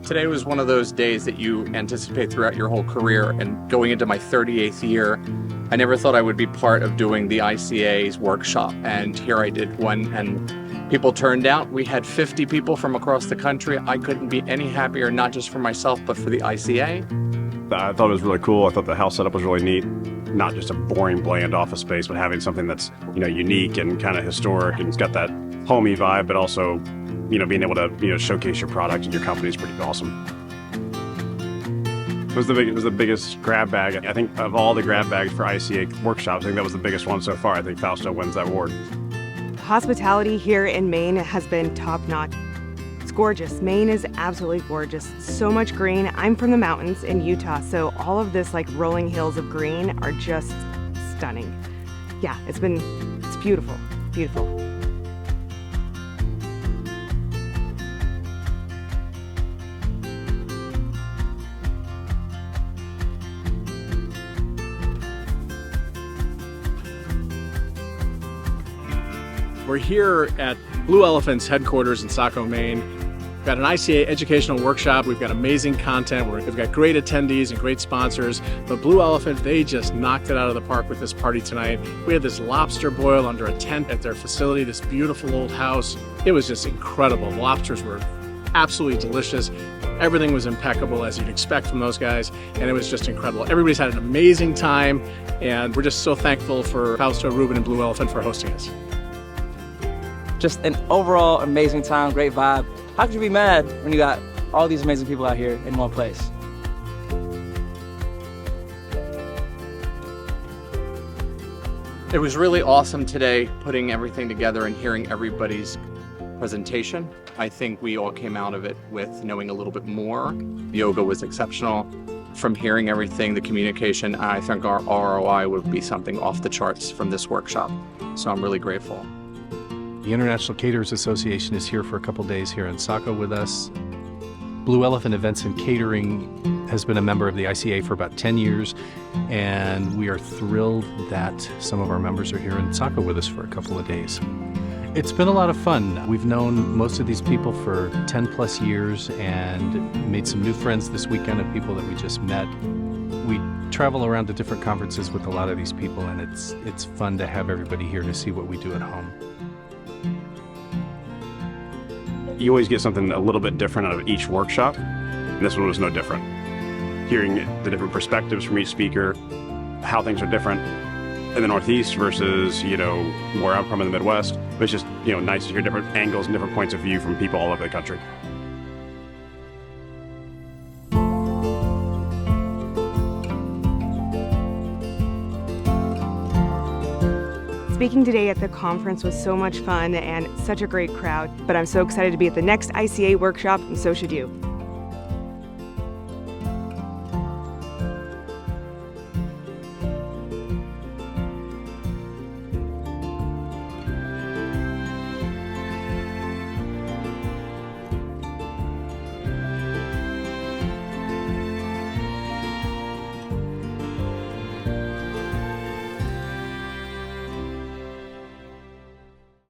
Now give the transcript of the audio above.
Today was one of those days that you anticipate throughout your whole career, and going into my 38th year, I never thought I would be part of doing the ICA's workshop, and here I did one, and people turned out. We had 50 people from across the country. I couldn't be any happier, not just for myself, but for the ICA. I thought it was really cool. I thought the house setup was really neat. Not just a boring, bland office space, but having something that's, unique and kind of historic, and it's got that homey vibe, but also, being able to, showcase your product and your company is pretty awesome. It was the biggest grab bag. I think of all the grab bags for ICA workshops, I think that was the biggest one so far. I think Fausto wins that award. Hospitality here in Maine has been top-notch. It's gorgeous. Maine is absolutely gorgeous. So much green. I'm from the mountains in Utah, so all of this rolling hills of green are just stunning. Yeah, it's beautiful, beautiful. We're here at Blue Elephant's headquarters in Saco, Maine. We've got an ICA educational workshop. We've got amazing content. We've got great attendees and great sponsors. But Blue Elephant, they just knocked it out of the park with this party tonight. We had this lobster boil under a tent at their facility, this beautiful old house. It was just incredible. The lobsters were absolutely delicious. Everything was impeccable, as you'd expect from those guys, and it was just incredible. Everybody's had an amazing time, and we're just so thankful for Fausto, Ruben, and Blue Elephant for hosting us. Just an overall amazing time, great vibe. How could you be mad when you got all these amazing people out here in one place? It was really awesome today, putting everything together and hearing everybody's presentation. I think we all came out of it with knowing a little bit more. Yoga was exceptional. From hearing everything, the communication, I think our ROI would be something off the charts from this workshop. So I'm really grateful. The International Caterers Association is here for a couple days here in Saco with us. Blue Elephant Events and Catering has been a member of the ICA for about 10 years, and we are thrilled that some of our members are here in Saco with us for a couple of days. It's been a lot of fun. We've known most of these people for 10 plus years and made some new friends this weekend of people that we just met. We travel around to different conferences with a lot of these people, and it's fun to have everybody here to see what we do at home. You always get something a little bit different out of each workshop, and this one was no different. Hearing the different perspectives from each speaker, how things are different in the Northeast versus, where I'm from in the Midwest. It's just, nice to hear different angles and different points of view from people all over the country. Speaking today at the conference was so much fun and such a great crowd, but I'm so excited to be at the next ICA workshop, and so should you.